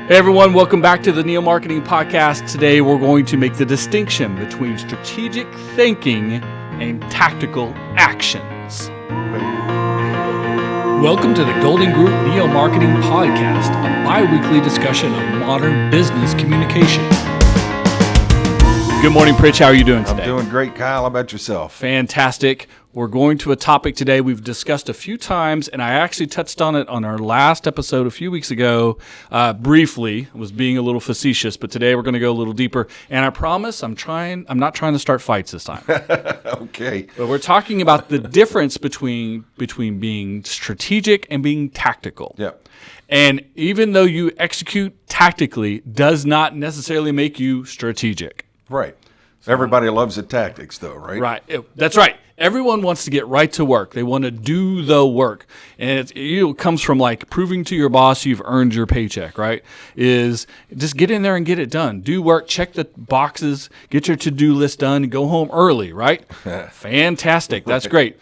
Hey everyone, welcome back to the Neo Marketing Podcast. Today we're going to make the distinction between strategic thinking and tactical actions. Welcome to the Golden Group Neo Marketing Podcast, a bi-weekly discussion of modern business communication. Good morning, Pritch. How are you doing today? I'm doing great, Kyle. How about yourself? Fantastic. We're going to a topic today we've discussed a few times, and I actually touched on it on our last episode a few weeks ago briefly. I was being a little facetious, but today we're going to go a little deeper. And I promise I'm not trying to start fights this time. Okay. But we're talking about the difference between being strategic and being tactical. Yeah. And even though you execute tactically, does not necessarily make you strategic. Right. Everybody loves the tactics, though, right? Right. That's right. Everyone wants to get right to work. They want to do the work. And it comes from like proving to your boss you've earned your paycheck, right? Is just get in there and get it done. Do work, check the boxes, get your to-do list done, and go home early, right? Fantastic. That's great.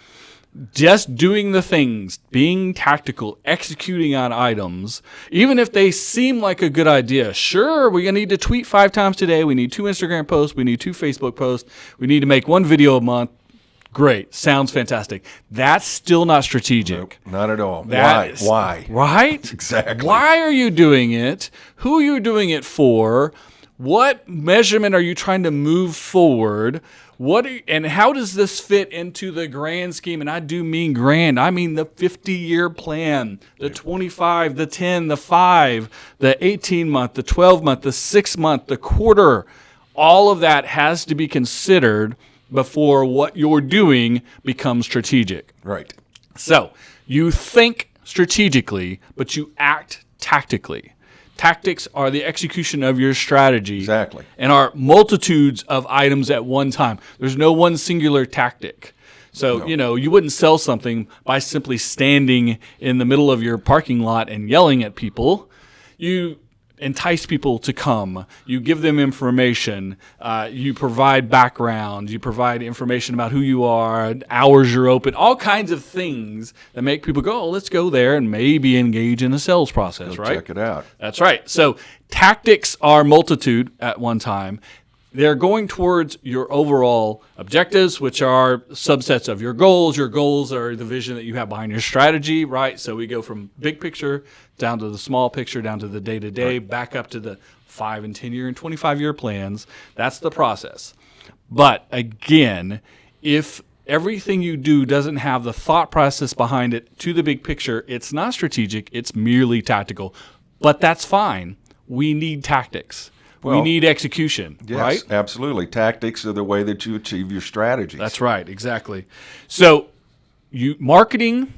Just doing the things, being tactical, executing on items, even if they seem like a good idea. Sure, we're going to need to tweet 5 times today. We need 2 Instagram posts. We need 2 Facebook posts. We need to make 1 video a month. Great. Sounds fantastic. That's still not strategic. Nope, not at all. Why? Right? Exactly. Why are you doing it? Who are you doing it for? What measurement are you trying to move forward? And how does this fit into the grand scheme? And I do mean grand. I mean the 50-year plan, the 25, the 10, the 5, the 18-month, the 12-month, the 6-month, the quarter. All of that has to be considered before what you're doing becomes strategic. Right. So you think strategically, but you act tactically. Tactics are the execution of your strategy. Exactly. And are multitudes of items at one time. There's no one singular tactic. So, you wouldn't sell something by simply standing in the middle of your parking lot and yelling at people. You entice people to come. You give them information. You provide background. You provide information about who you are, hours you're open, all kinds of things that make people go, oh, let's go there and maybe engage in a sales process, right? Check it out. That's right. So tactics are multitude at one time. They're going towards your overall objectives, which are subsets of your goals. Your goals are the vision that you have behind your strategy, right? So we go from big picture down to the small picture, down to the day-to-day, right, back up to the 5 and 10-year and 25-year plans. That's the process. But again, if everything you do doesn't have the thought process behind it to the big picture, it's not strategic, it's merely tactical. But that's fine. We need tactics. We need execution, yes, right? Absolutely. Tactics are the way that you achieve your strategies. That's right, exactly. So marketing,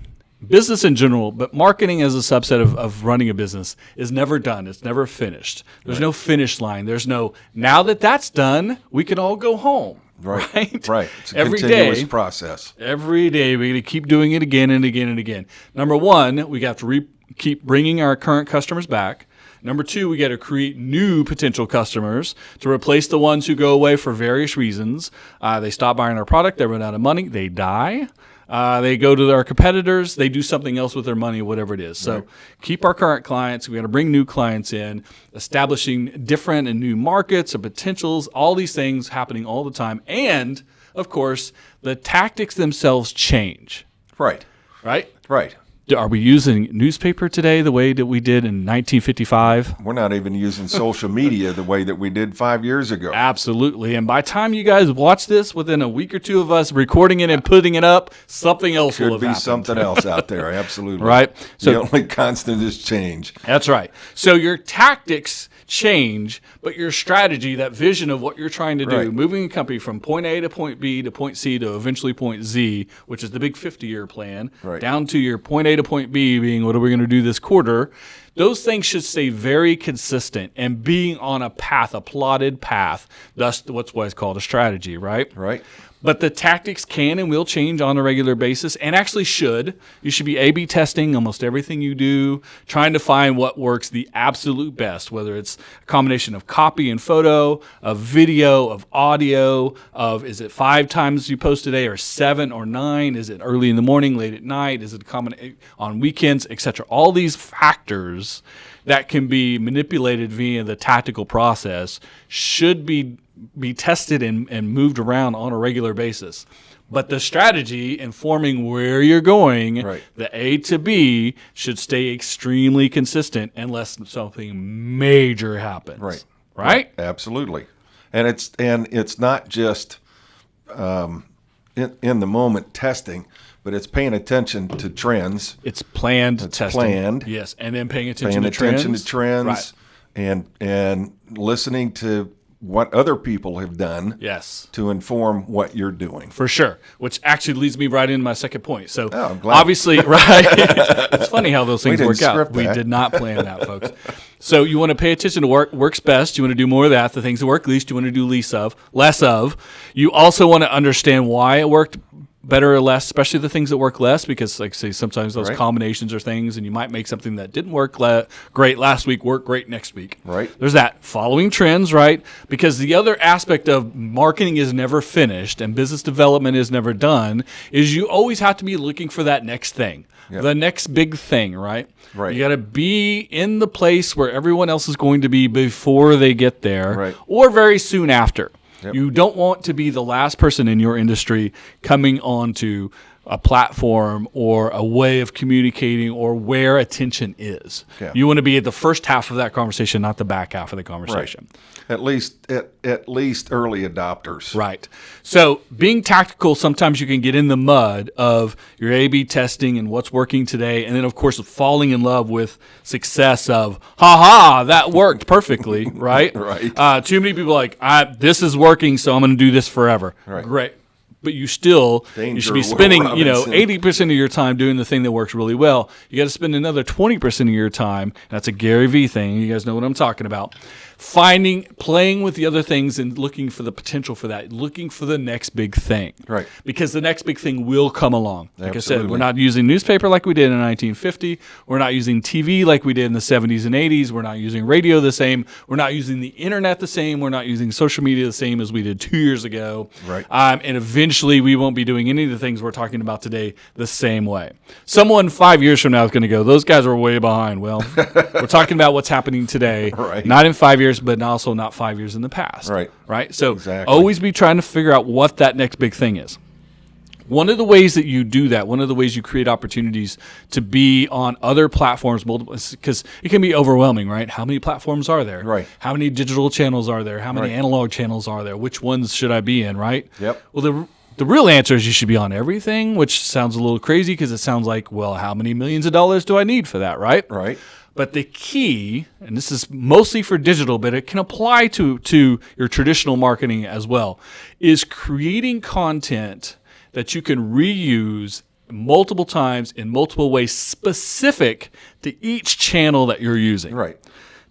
business in general, but marketing as a subset of running a business is never done. It's never finished. There's no finish line. There's no, now that that's done, we can all go home. Right. Right. It's a every continuous day, process. Every day, we got to keep doing it again and again and again. Number one, we have to keep bringing our current customers back. Number 2, we got to create new potential customers to replace the ones who go away for various reasons. They stop buying our product, they run out of money, they die. They go to our competitors, they do something else with their money, whatever it is. So keep our current clients. We got to bring new clients in, establishing different and new markets and potentials, all these things happening all the time. And, of course, the tactics themselves change. Right. Right? Right. Are we using newspaper today the way that we did in 1955? We're not even using social media the way that we did 5 years ago. Absolutely. And by the time you guys watch this, within a week or 2 of us recording it and putting it up, something else will have happened. Could be something else out there. Absolutely. Right. So the only constant is change. That's right. So your tactics change, but your strategy, that vision of what you're trying to do, moving a company from point A to point B to point C to eventually point Z, which is the big 50-year plan, down to your point A to point B being what are we going to do this quarter, those things should stay very consistent and being on a path, a plotted path. Thus, what's called a strategy, right? Right. But the tactics can and will change on a regular basis, and actually should. You should be A/B testing almost everything you do, trying to find what works the absolute best, whether it's a combination of copy and photo, of video, of audio, of is it 5 times you post a day or 7 or 9? Is it early in the morning, late at night? Is it on weekends, etc.? All these factors levers that can be manipulated via the tactical process should be tested and moved around on a regular basis. But the strategy informing where you're going, Right. the A to B, should stay extremely consistent unless something major happens. Right. Right? Absolutely. And it's not just in the moment testing, but it's paying attention to trends. It's planned It's testing. planned. Yes, and then paying attention Paying to trends. attention to trends, Right. and listening to what other people have done. Yes. To inform what you're doing. For sure, which actually leads me right into my second point. So I'm glad. obviously, right, it's funny how those things didn't work out. script We that. did not plan that, folks. So you want to pay attention to what works best. You want to do more of that. The things that work least, you want to do less of. You also want to understand why it worked better or less, especially the things that work less, because like say sometimes those Right. combinations are things, and you might make something that didn't work great last week work great next week. Right. There's that. Following trends, right? Because the other aspect of marketing is never finished and business development is never done is you always have to be looking for that next thing, Yep. the next big thing, right? Right. You got to be in the place where everyone else is going to be before they get there, Right. or very soon after. Yep. You don't want to be the last person in your industry coming onto a platform or a way of communicating or where attention is. Yeah. You want to be at the first half of that conversation, not the back half of the conversation. At least early adopters. Right. So being tactical, sometimes you can get in the mud of your A/B testing and what's working today, and then of course falling in love with success of, that worked perfectly, right? Right. Too many people are like, this is working, so I'm going to do this forever. Right. Great. But you should be Will spending, Robinson. 80% of your time doing the thing that works really well. You got to spend another 20% of your time. That's a Gary V thing. You guys know what I'm talking about. Playing with the other things and looking for the potential for that, looking for the next big thing. Right. Because the next big thing will come along. Like I said, Absolutely. we're not using newspaper like we did in 1950. We're not using TV like we did in the 70s and 80s. We're not using radio the same. We're not using the internet the same. We're not using social media the same as we did 2 years ago. Right. And eventually we won't be doing any of the things we're talking about today the same way. Someone 5 years from now is going to go, those guys are way behind. Well, we're talking about what's happening today, Right. not in 5 years, but also not 5 years in the past. Right. Right. So Exactly. always be trying to figure out what that next big thing is. One of the ways that you do that, one of the ways you create opportunities to be on other platforms, multiple, because it can be overwhelming, right? How many platforms are there? Right. How many digital channels are there? How many Right. analog channels are there? Which ones should I be in, right? Yep. Well, the real answer is you should be on everything, which sounds a little crazy because it sounds like, well, how many millions of dollars do I need for that, right? Right. But the key, and this is mostly for digital, but it can apply to your traditional marketing as well, is creating content that you can reuse multiple times in multiple ways specific to each channel that you're using. Right.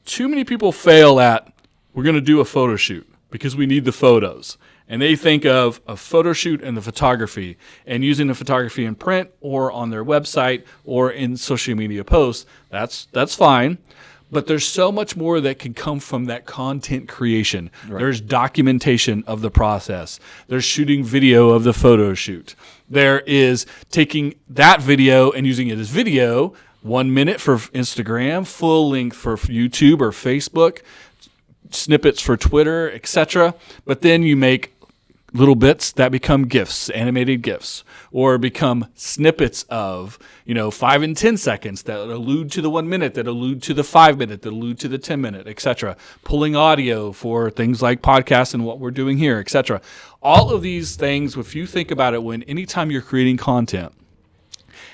Too many people fail at, we're going to do a photo shoot because we need the photos. And they think of a photo shoot and the photography and using the photography in print or on their website or in social media posts. That's fine. But there's so much more that can come from that content creation. Right. There's documentation of the process. There's shooting video of the photo shoot. There is taking that video and using it as video, 1 minute for Instagram, full length for YouTube or Facebook, snippets for Twitter, etc. But then you make little bits that become GIFs, animated GIFs, or become snippets of, 5 and 10 seconds that allude to the 1 minute, that allude to the 5 minute, that allude to the 10 minute, etc. Pulling audio for things like podcasts and what we're doing here, etc. All of these things, if you think about it, anytime you're creating content,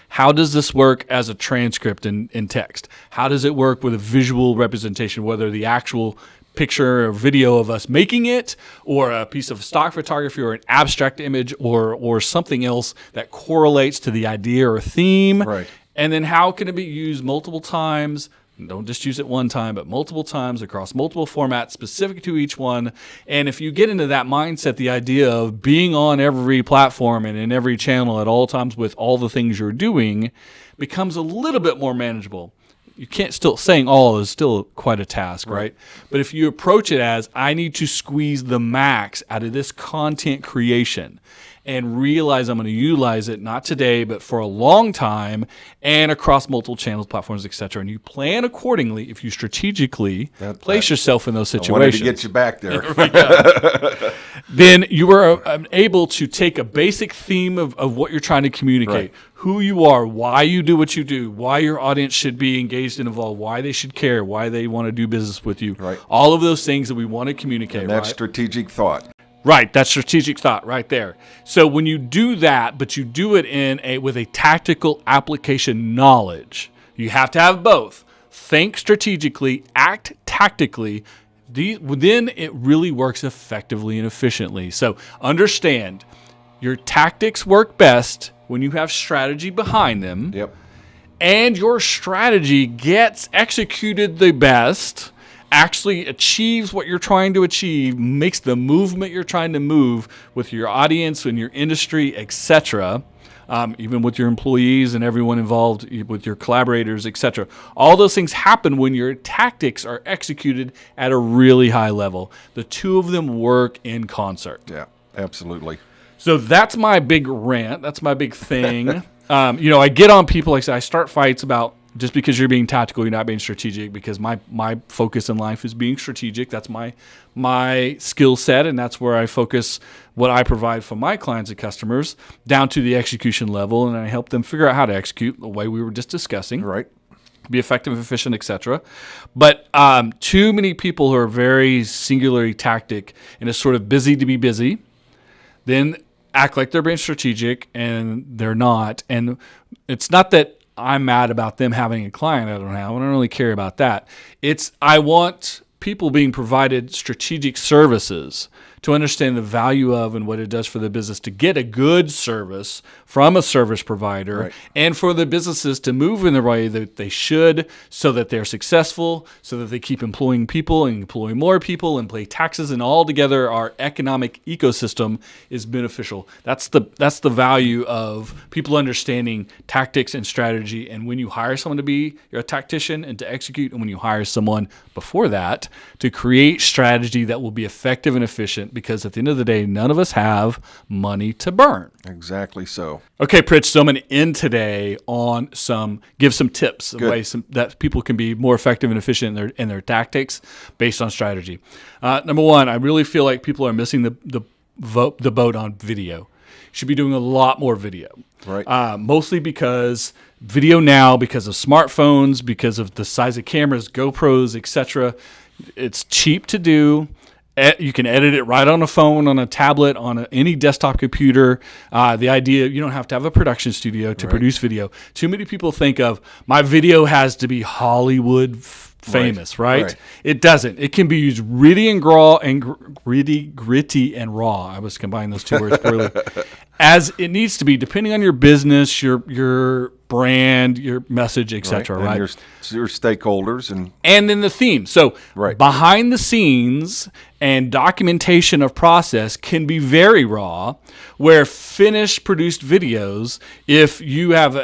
how does this work as a transcript in text? How does it work with a visual representation, whether the actual picture or video of us making it, or a piece of stock photography, or an abstract image, or something else that correlates to the idea or theme? Right. And then how can it be used multiple times? Don't just use it one time, but multiple times across multiple formats specific to each one. And if you get into that mindset, the idea of being on every platform and in every channel at all times with all the things you're doing becomes a little bit more manageable. You can't saying all is still quite a task, right? But if you approach it as, I need to squeeze the max out of this content creation, and realize I'm going to utilize it not today, but for a long time and across multiple channels, platforms, etc. And you plan accordingly if you strategically place yourself in those I wanted situations. to get you back there. Then you are able to take a basic theme of what you're trying to communicate, Right. who you are, why you do what you do, why your audience should be engaged and involved, why they should care, why they want to do business with you. Right. All of those things that we want to communicate. And that's right? strategic thought. Right, that's strategic thought right there. So when you do that, but you do it with a tactical application knowledge, you have to have both. Think strategically, act tactically. Then it really works effectively and efficiently. So understand, your tactics work best when you have strategy behind them. Yep. And your strategy gets executed the best, actually achieves what you're trying to achieve, makes the movement you're trying to move with your audience and your industry, etc., even with your employees and everyone involved, with your collaborators, etc. All those things happen when your tactics are executed at a really high level. The two of them work in concert. Yeah, absolutely. So that's my big rant. That's my big thing. I get on people, like I start fights about just because you're being tactical, you're not being strategic, because my focus in life is being strategic. That's my skill set, and that's where I focus what I provide for my clients and customers down to the execution level, and I help them figure out how to execute the way we were just discussing. Right. Be effective, efficient, etc. But too many people who are very singularly tactic and is sort of busy to be busy, then act like they're being strategic, and they're not. And it's not that I'm mad about them having a client I don't have. I don't really care about that. I want people being provided strategic services to understand the value of and what it does for the business to get a good service from a service provider, right. and for the businesses to move in the way that they should, so that they're successful, so that they keep employing people and employ more people and pay taxes, and all together our economic ecosystem is beneficial. That's the value of people understanding tactics and strategy. And when you hire someone to be a tactician and to execute, and when you hire someone before that to create strategy that will be effective and efficient, because at the end of the day, none of us have money to burn. Exactly so. Okay, Pritch, so I'm going to end today on give some tips of ways that people can be more effective and efficient in their tactics based on strategy. Number one, I really feel like people are missing the boat on video. You should be doing a lot more video. Right. Mostly because video now, because of smartphones, because of the size of cameras, GoPros, etc., it's cheap to do. You can edit it right on a phone, on a tablet, on any desktop computer. The idea, you don't have to have a production studio to produce video. Too many people think of, my video has to be Hollywood famous, right? It doesn't. It can be used gritty and gritty and raw. I was combining those two words poorly. As it needs to be, depending on your business, your brand, your message, etc. Right? And your stakeholders and then the theme. So behind the scenes and documentation of process can be very raw, where finished produced videos, if you have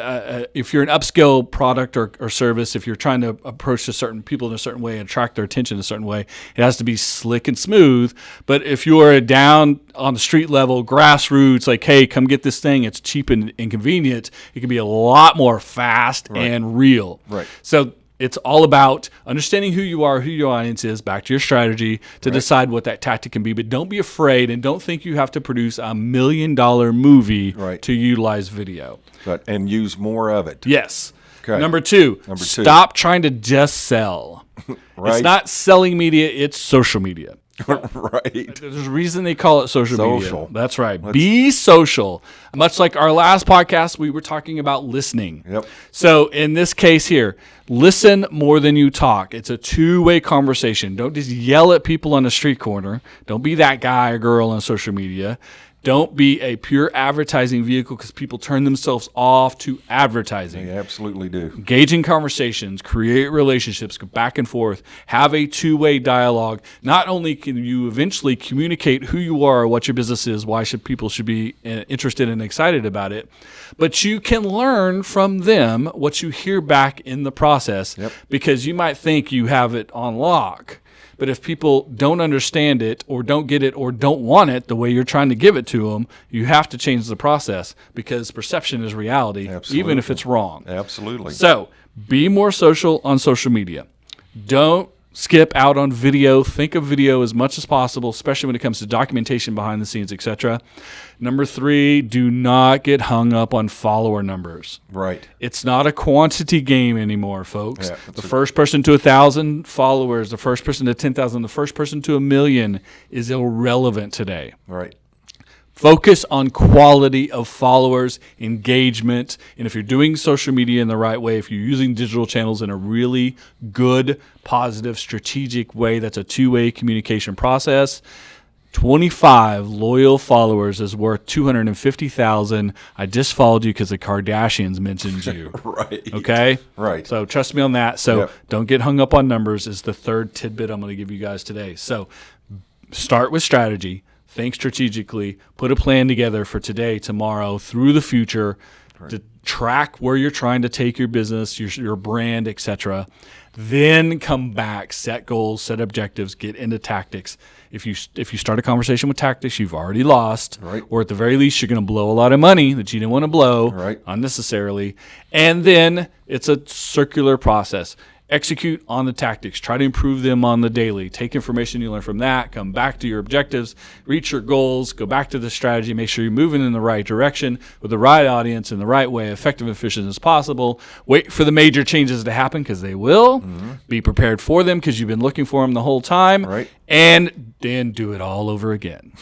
if you're an upscale product or service, if you're trying to approach a certain people in a certain way and attract their attention in a certain way, it has to be slick and smooth. But if you're down on the street level, grassroots, like, hey, come get this thing, it's cheap and convenient, it can be a lot more fast and real. Right. So it's all about understanding who you are, who your audience is, back to your strategy to decide what that tactic can be. But don't be afraid, and don't think you have to produce $1 million movie to utilize video. And use more of it. Yes. Okay. Number two, stop trying to just sell. It's not selling media, it's social media. Right. There's a reason they call it social media. That's right. Be social. Much like our last podcast, we were talking about listening. Yep. So in this case here, listen more than you talk. It's a two-way conversation. Don't just yell at people on the street corner. Don't be that guy or girl on social media. Don't be a pure advertising vehicle, because people turn themselves off to advertising. They absolutely do. Engage in conversations, create relationships, go back and forth, have a two-way dialogue. Not only can you eventually communicate who you are, what your business is, why people should be interested and excited about it, but you can learn from them what you hear back in the process, because you might think you have it on lock. But if people don't understand it or don't get it or don't want it the way you're trying to give it to them, you have to change the process because perception is reality, even if it's wrong. Absolutely. So be more social on social media. Don't skip out on video. Think of video as much as possible, especially when it comes to documentation behind the scenes, etc. Number 3, do not get hung up on follower numbers. Right. It's not a quantity game anymore, folks. Yeah, the first person to 1,000 followers, the first person to 10,000, the first person to 1,000,000 is irrelevant today. Right. Focus on quality of followers, engagement, and if you're doing social media in the right way, if you're using digital channels in a really good, positive, strategic way, that's a two-way communication process. 25 loyal followers is worth 250,000. I just followed you because the Kardashians mentioned you. Right. Okay? Right. So trust me on that. So Yep. don't get hung up on numbers is the third tidbit I'm going to give you guys today. So start with strategy. Think strategically, put a plan together for today, tomorrow, through the future to track where you're trying to take your business, your brand, etc. Then come back, set goals, set objectives, get into tactics. If you start a conversation with tactics, you've already lost, Right. or at the very least, you're going to blow a lot of money that you didn't want to blow Right. unnecessarily. And then it's a circular process. Execute on the tactics. Try to improve them on the daily. Take information you learn from that. Come back to your objectives. Reach your goals. Go back to the strategy. Make sure you're moving in the right direction with the right audience in the right way, effective and efficient as possible. Wait for the major changes to happen because they will. Be prepared for them because you've been looking for them the whole time. Right. And then do it all over again.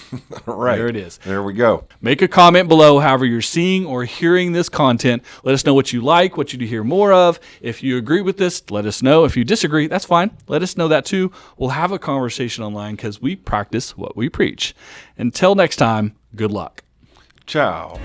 Right. There it is. There we go. Make a comment below however you're seeing or hearing this content. Let us know what you like, what you to hear more of. If you agree with this, let us know. If you disagree, that's fine. Let us know that too. We'll have a conversation online because we practice what we preach. Until next time, good luck. Ciao.